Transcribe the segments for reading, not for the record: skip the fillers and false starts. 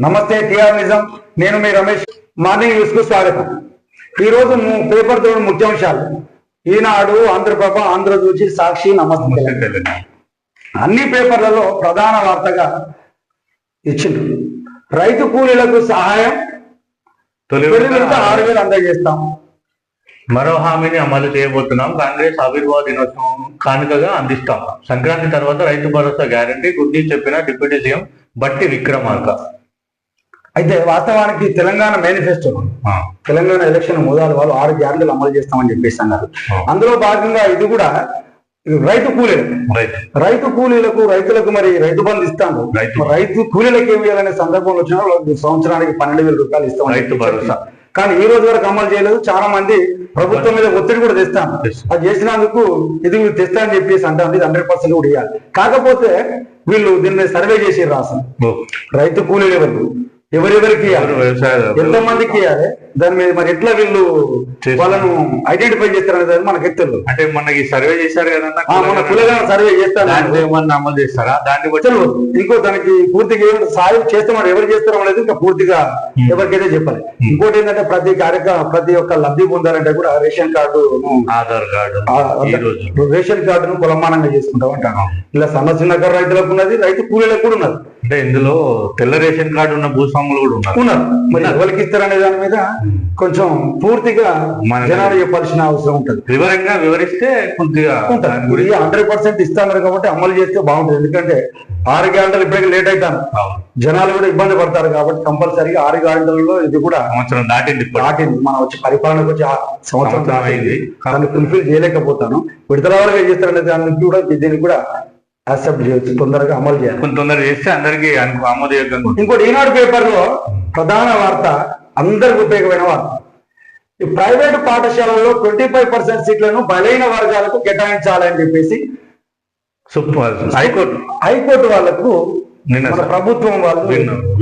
నమస్తే టిఆర్ నిజం. నేను మీ రమేష్. మార్నింగ్ న్యూస్ కు స్వాగతం. ఈ రోజు పేపర్ తోడు ముఖ్యాంశాలు. ఈనాడు, ఆంధ్రప్రభ, ఆంధ్రజ్యోతి, సాక్షి, నమస్తే అన్ని పేపర్లలో ప్రధాన వార్తగా ఇచ్చిండ్రు. రైతు కూలీలకు సహాయం 6,000 అందజేస్తాం. మరో హామీని అమలు చేయబోతున్నాం. కాంగ్రెస్ ఆవిర్భావ దినోత్సవం కానుకగా అందిస్తాం. సంక్రాంతి తర్వాత రైతు భరోసా గ్యారంటీ గుర్తి చెప్పిన డిప్యూటీ సీఎం బట్టి విక్రమార్క. అయితే వాస్తవానికి తెలంగాణ మేనిఫెస్టో, తెలంగాణ ఎలక్షన్ మోదాలు వాళ్ళు 6 గ్యారెంటీలు అమలు చేస్తామని చెప్పేసి అన్నారు. అందులో భాగంగా ఇది కూడా రైతు కూలీలకు రైతులకు మరి రైతు బంధు ఇస్తాను. రైతు కూలీలకు ఏమి చేయాలనే సందర్భంలో వచ్చిన సంవత్సరానికి 12,000 రూపాయలు ఇస్తాం రైతు భరోసా. కానీ ఈ రోజు వరకు అమలు చేయలేదు. చాలా మంది ప్రభుత్వం మీద ఒత్తిడి కూడా తెస్తాను, అది చేసినందుకు ఇది తెస్తా అని చెప్పేసి అంటారు. ఇది 100% కూడా ఇవ్వాలి. కాకపోతే వీళ్ళు దీని మీద సర్వే చేసి రాసారు. రైతు కూలీలు ఎవరెవరికి ఎంతమందికి ఇవ్వాలి, దాని మీద మరి ఎట్లా వీళ్ళు వాళ్ళను ఐడెంటిఫై చేస్తారనే మనకు ఎత్తలు. అంటే మనకి సర్వే చేశారు కదా, మన కులగాన సర్వే చేస్తారు, ఏమన్నా అమలు చేస్తారా దాన్ని బట్టి. ఇంకో దానికి పూర్తిగా సాయం చేస్తామని ఎవరు చేస్తారో అనేది ఇంకా పూర్తిగా ఎవరికైతే చెప్పాలి. ఇంకోటి ఏంటంటే ప్రతి ఒక్క లబ్ధి పొందాలంటే కూడా ration card, Aadhaar card, ration కార్డును కులమానంగా చేసుకుంటాం అంటాను. ఇలా సన్న చిన్నకారు రైతులకు ఉన్నది, రైతు కూలీలకు కూడా ఉన్నది. అంటే ఇందులో తెల్ల రేషన్ కార్డు ఉన్న భూస్వాములు కూడా ఉన్నారు. మరి ఎవరికి ఇస్తారనే దాని మీద కొంచెం పూర్తిగా జనాలు చెప్పాల్సిన అవసరం ఉంటుంది. వివరంగా వివరిస్తే కొద్దిగా 100% ఇస్తున్నారు కాబట్టి అమలు చేస్తే బాగుంటుంది. ఎందుకంటే 6 గంటలు ఇప్పటికీ లేట్ అవుతాను, జనాలు కూడా ఇబ్బంది పడతారు. కాబట్టి కంపల్సరీగా 6 గంటలలో ఇది కూడా సంవత్సరం దాటింది. మనం వచ్చి పరిపాలనకు వచ్చి సంవత్సరం అయింది, దాన్ని ఫుల్ఫిల్ చేయలేకపోతాను. విడుదల వరకు చేస్తారనే దానికి కూడా దీనికి కూడా యాక్సెప్ట్ చేయొచ్చు, తొందరగా అమలు చేయాలి. కొంచెం తొందరగా చేస్తే అందరికీ ఆమోదయోగ్యంగా. ఇంకోటి ఈనాడు పేపర్ లో ప్రధాన వార్త, అందరికి ఉపయోగమైన వార్త. ఈ ప్రైవేటు పాఠశాలల్లో 25% సీట్లను బలైన వర్గాలకు కేటాయించాలని చెప్పేసి హైకోర్టు వాళ్లకు మన ప్రభుత్వం వాళ్ళు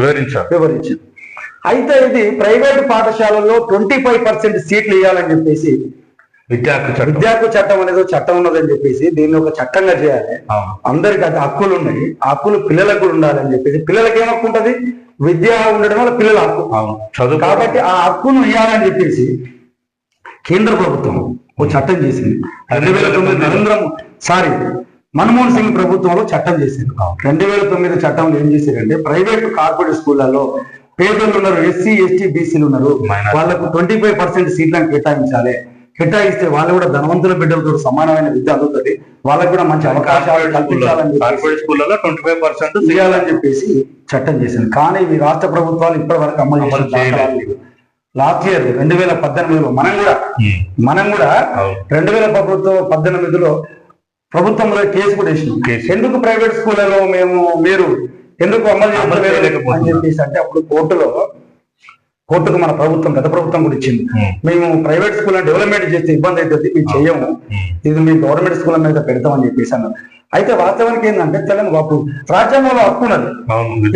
వివరించారు. అయితే ఇది ప్రైవేటు పాఠశాలల్లో 25% సీట్లు ఇవ్వాలని చెప్పేసి విద్యాకు చట్టం అనేది చట్టం ఉన్నదని చెప్పేసి దీన్ని ఒక చట్టంగా చేయాలి. అందరికి అది హక్కులు ఉన్నాయి, ఆ హక్కులు పిల్లలకు కూడా ఉండాలని చెప్పేసి. పిల్లలకి ఏం హక్కు ఉంటుంది? విద్య ఉండడం వల్ల పిల్లల హక్కు. కాబట్టి ఆ హక్కును ఇవ్వాలని చెప్పేసి కేంద్ర ప్రభుత్వం ఓ చట్టం చేసింది. 2009 మన్మోహన్ సింగ్ ప్రభుత్వంలో చట్టం చేసింది. 2009 చట్టంలో ఏం చేశారంటే, ప్రైవేట్ కార్పొరేట్ స్కూళ్లలో పేదలు ఉన్నారు, ఎస్సీ ఎస్టీ బీసీలు ఉన్నారు, వాళ్ళకు 25% సీట్లను కేటాయిస్తే వాళ్ళు కూడా ధనవంతుల బిడ్డలతో సమానమైన విద్య అందుతుంది, వాళ్ళకు కూడా మంచి అవకాశాలు కల్పించాలని 25% చేయాలని చెప్పేసి చట్టం చేసింది. కానీ ఈ రాష్ట్ర ప్రభుత్వాలు ఇప్పటి వరకు అమలు చేయలేదు. లాస్ట్ ఇయర్ 2018లో మనం కూడా 2018లో ప్రభుత్వంలో కేసు కూడా వేసినాం. ఎందుకు ప్రైవేట్ స్కూళ్లలో మీరు ఎందుకు అమలు చేయలేదు అని చెప్పేసి అంటే, అప్పుడు కోర్టుకు మన ప్రభుత్వం, గత ప్రభుత్వం కూడా ఇచ్చింది. మేము ప్రైవేట్ స్కూల్ డెవలప్మెంట్ చేస్తే ఇబ్బంది అవుతుంది, మేము చెయ్యము, ఇది మీ గవర్నమెంట్ స్కూల్ మీద పెడతామని చెప్పేసి అన్నారు. అయితే వాస్తవానికి ఏంటంటే, తెలంగాణ రాజ్యాంగంలో హక్కు ఉన్నది.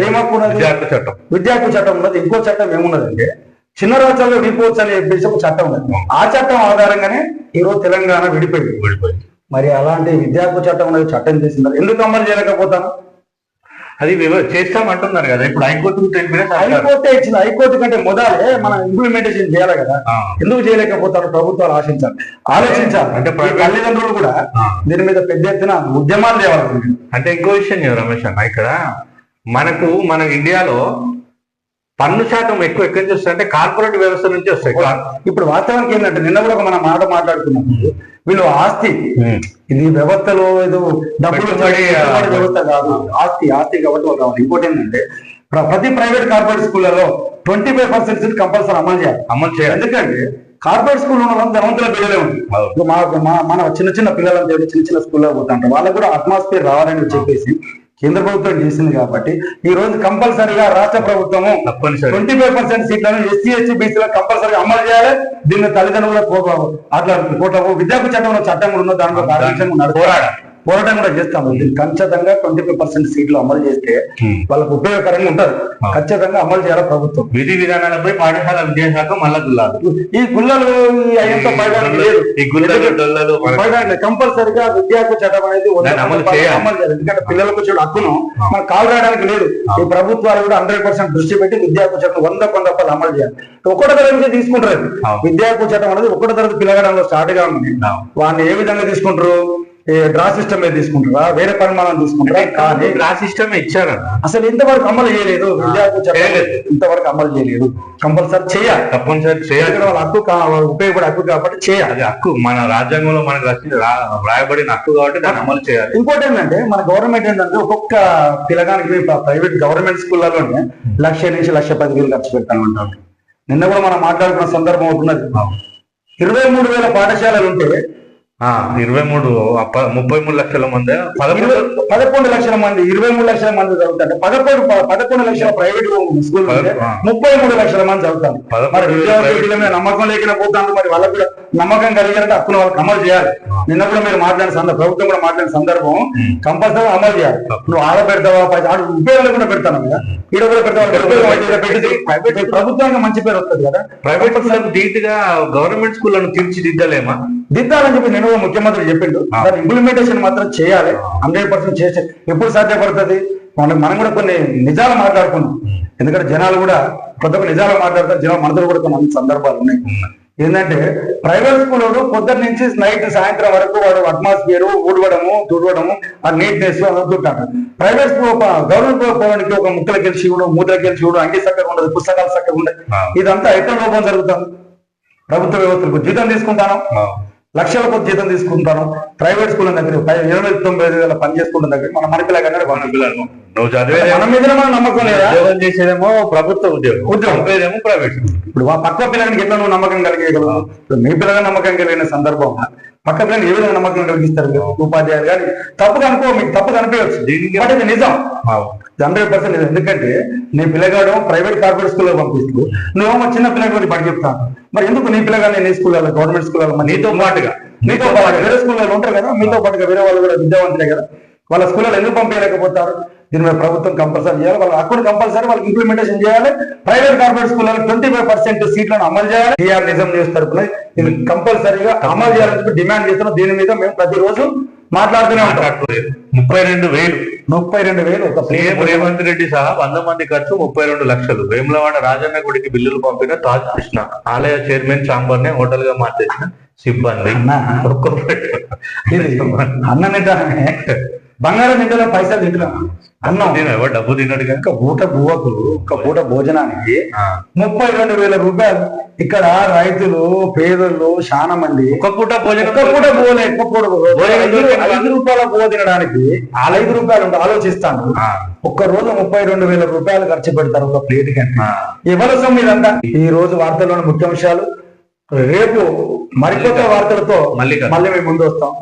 ఏం హక్కు ఉన్నది? విద్యాకు చట్టం ఉన్నది. ఇంకో చట్టం ఏమున్నదంటే, చిన్న రాష్ట్రాల్లో విడిపోవచ్చు అని చెప్పేసి ఒక చట్టం ఉన్నది. ఆ చట్టం ఆధారంగానే ఈరోజు తెలంగాణ విడిపోయింది. మరి అలాంటి విద్యాకు చట్టం ఉన్నది, చట్టం చేసింది, ఎందుకు అమలు చేయలేకపోతాను? అది చేస్తామంటున్నారు కదా. ఇప్పుడు హైకోర్టు ఇచ్చింది. హైకోర్టు కంటే మొదలే మనం ఇంప్లిమెంటేషన్ చేయాలి కదా. ఎందుకు చేయలేకపోతారు? ప్రభుత్వాలు ఆలోచించాలి. అంటే తల్లిదండ్రులు కూడా దీని మీద పెద్ద ఎత్తున ఉద్యమాలు చేయాలి. అంటే ఇంకో విషయం రమేష్ అన్న, ఇక్కడ మన ఇండియాలో పన్ను శాతం ఎక్కువ ఎక్కడి నుంచి వస్తాయి అంటే కార్పొరేట్ వ్యవస్థ నుంచి వస్తాయి. ఇప్పుడు వాస్తవానికి ఏంటంటే, నిన్న కూడా ఒక మనం మాట్లాడుకున్నప్పుడు వీళ్ళు ఆస్తి, ఇది వ్యవస్థలో ఏదో డబ్బులు వ్యవస్థ కాదు, ఆస్తి కాబట్టి వాళ్ళు రావాలి. ఇంకోటి ఏంటంటే, ప్రతి ప్రైవేట్ కార్పొరేట్ స్కూళ్లలో 25% సీట్ కంపల్సరీ అమలు చేయాలి. ఎందుకంటే కార్పొరేట్ స్కూల్ ఉన్న వాళ్ళు ధనవంతుల పిల్లలే ఉంది. మన చిన్న పిల్లలంతా చిన్న స్కూల్లో పోతుంటారు, వాళ్ళకు కూడా అట్మాస్ఫియర్ రావాలని చెప్పేసి కేంద్ర ప్రభుత్వం చేసింది. కాబట్టి ఈ రోజు కంపల్సరీగా రాష్ట్ర ప్రభుత్వము 25% సీట్లను ఎస్సీ ఎస్టీ బీసీలకు కంపల్సరీ అమలు చేయాలి. దీన్ని తల్లిదండ్రుల అట్లా కోట్ల విద్యాకు చట్టంలో చట్టం ఉన్న దాంట్లో పోరాటం కూడా చేస్తాము. ఖచ్చితంగా 25% సీట్లు అమలు చేస్తే వాళ్ళకు ఉపయోగకరంగా ఉంటారు. ఖచ్చితంగా అమలు చేయాలి ప్రభుత్వం. విధి విధానాలపై పాఠశాల విద్యాశాఖ మళ్ళా గుల్లాలు. ఈ గుల్లలు కంపల్సరిగా విద్యాకు చట్టం అనేది అమలు చేయాలి. ఎందుకంటే పిల్లలకు వచ్చే హక్కును మనకు కాలు రాయడానికి లేదు. ఈ ప్రభుత్వాలు కూడా 100% దృష్టి పెట్టి విద్యాకు చట్టం 100% అమలు చేయాలి. ఒకటో తరగతి నుంచి తీసుకుంటారు. విద్యాకు చట్టం అనేది ఒకటో తరగతి పిల్లగడంలో స్టార్ట్ గా ఉంది. వాడిని ఏ విధంగా తీసుకుంటారు? డ్రా సిస్టమ్ మీద తీసుకుంటారా, వేరే పరిమాణం తీసుకుంటారా? కానీ డ్రా సిస్టమ్ ఇచ్చారు, అసలు ఇంతవరకు అమలు చేయలేదు. విద్యాకు చట్టం ఇంతవరకు అమలు చేయలేదు. కంపల్సరీ చేయాలి, తప్పనిసరి చేయాలి. వాళ్ళ హక్కు ఉపయోగపడే హక్కు కాబట్టి చేయాలి. అది హక్కు, మన రాజ్యాంగంలో మనకు రాయబడిన హక్కు కాబట్టి దాన్ని అమలు చేయాలి. ఇంకోటి ఏంటంటే మన గవర్నమెంట్ ఏంటంటే ఒక్కొక్క పిల్లగానికి ప్రైవేట్ గవర్నమెంట్ స్కూళ్ళలోనే 1,00,000 నుంచి 1,10,000 ఖర్చు పెడతాను అంటారు. నిన్న కూడా మనం మాట్లాడుకున్న సందర్భం అవుతున్నది. 23,000 పాఠశాలలు ఉంటే 33 లక్షల మంది, 11 లక్షల మంది, 23 లక్షల మంది చదువుతారు. 11 లక్షల ప్రైవేట్ స్కూల్ 33 లక్షల మంది చదువుతారు. మరి విద్యార్థుల మీద నమ్మకం లేకుండా పోతాను. మరి వాళ్ళకు కూడా నమ్మకం కలిగినట్టు హక్కును వాళ్ళకి అమలు చేయాలి. నిన్న కూడా మీరు మాట్లాడిన సందర్భం, ప్రభుత్వం కూడా మాట్లాడిన సందర్భం కంపల్సరీ అమలు చేయాలి. నువ్వు ఆడ పెడతావా, ఆడు ఉపయోగాలు కూడా పెడతాను కదా, ఈడ కూడా పెడతావు. ప్రభుత్వానికి మంచి పేరు వస్తుంది కదా. ప్రైవేట్ ధీటుగా గవర్నమెంట్ స్కూళ్లను తీర్చిదిద్దలేమా? దిద్దాలని చెప్పి నేను ముఖ్యమంత్రి చెప్పిండు. దాని ఇంప్లిమెంటేషన్ మాత్రం చేయాలి. 100% చేసే ఎప్పుడు సాధ్యపడుతుంది? మనం కూడా కొన్ని నిజాలు మాట్లాడుకున్నాం. ఎందుకంటే జనాలు కూడా కొత్త నిజాలు మాట్లాడతారు. జనాలు మనతో కూడా కొన్ని సందర్భాలు ఉన్నాయి. ఏంటంటే ప్రైవేట్ స్కూల్లో పొద్దున్న నుంచి నైట్ సాయంత్రం వరకు వాడు అట్మాస్ఫియర్ ఊడవడము తుడవడము ఆ నీట్నెస్ అదంతుంటాడు. ప్రైవేట్ స్కూల్ గవర్నమెంట్ పోవడానికి ఒక ముక్కలకి వెళ్ళి ఇవ్వడం, మూతలకి వెళ్ళి ఇవ్వడం, అంగి చక్కగా ఉండదు, పుస్తకాలు చక్కగా ఉండదు. ఇదంతా ఎక్కడ లోపం జరుగుతుంది? ప్రభుత్వ వ్యవస్థలకు జీతం తీసుకుంటాను, లక్షల కొద్ది జీతం తీసుకుంటాను. ప్రైవేట్ స్కూల్ దగ్గర 29,000 పని చేసుకుంటున్న దగ్గర మన పిల్లగానే మన మీద మన నమ్మకం లేదా? ఉద్యోగం చేసేదేమో ప్రభుత్వ ఉద్యోగం ప్రైవేట్. ఇప్పుడు ఆ పక్క పిల్లగానికి ఎట్లా నువ్వు నమ్మకం కలిగేయగలవు? మీ పిల్లగా నమ్మకం కలిగిన సందర్భం పక్క పిల్లలు ఏ విధంగా నమ్మకం కలిగిస్తారు? ఉపాధ్యాయులు కానీ తప్పు కనుకో, మీకు తప్పు కనిపించవచ్చు. దీనికి నిజం 100% నిజం. ఎందుకంటే నీ పిల్లగాడు ప్రైవేట్ కార్పొరేట్ స్కూల్లో పంపిస్తూ నువ్వేమో చిన్న పిల్లగాడు బడి చెప్తాను. మరి ఎందుకు నీ పిల్లగానే నీ స్కూల్లో గవర్నమెంట్ స్కూల్లో నీతో పాటుగా వేరే స్కూల్లో ఉంటారు కదా, మీతో పాటుగా వేరే వాళ్ళు కూడా విద్యావంతులే కదా, వాళ్ళ స్కూల్లో ఎందుకు పంపించలేకపోతారు? దీని మీద ప్రభుత్వం కంపల్సరీ చేయాలి. వాళ్ళ హక్కును కంపల్సరీ వాళ్ళకి ఇంప్లిమెంటేషన్ చేయాలి. ప్రైవేట్ కార్పొరేట్ స్కూల్లో 25% సీట్లను అమలు చేయాలి. టీఆర్ నిజం చేస్తారు. ఇది కంపల్సరీగా అమలు చేయాలని డిమాండ్ చేస్తున్నాం. దీని మీద మేము ప్రతిరోజు మాట్లాడుతూనే ఉంటాం. 32,000 ఒక రేవంత్ రెడ్డి సహా 100 మంది ఖర్చు 32 లక్షలు. వేములవాడ రాజన్న గుడికి బిల్లులు పంపిన తాజ్ కృష్ణ, ఆలయ చైర్మన్ చాంబర్ నే హోటల్ గా మార్చేసిన సిబ్బంది. అన్న నింటానే బంగారం నింటలో పైసలు తింటున్నా అన్నం ఎవరు డబ్బు తిన్నాడు. ఒక పూట బువ్వకు, ఒక పూట భోజనానికి 32,000 రూపాయలు. ఇక్కడ రైతులు పేదలు చాలా మంది ఒక పూట భోజనం, ₹5 బువ్వ తినడానికి 5 రూపాయలు ఆలోచిస్తాను. ఒక్క రోజు 32,000 రూపాయలు ఖర్చు పెడతారు ఒక ప్లేట్ కంటే. ఎవరి సొమ్ము ఇదంతా? ఈ రోజు వార్తల్లోని ముఖ్యాంశాలు. రేపు మరికొత్త వార్తలతో మళ్ళీ మేము ముందు వస్తాం.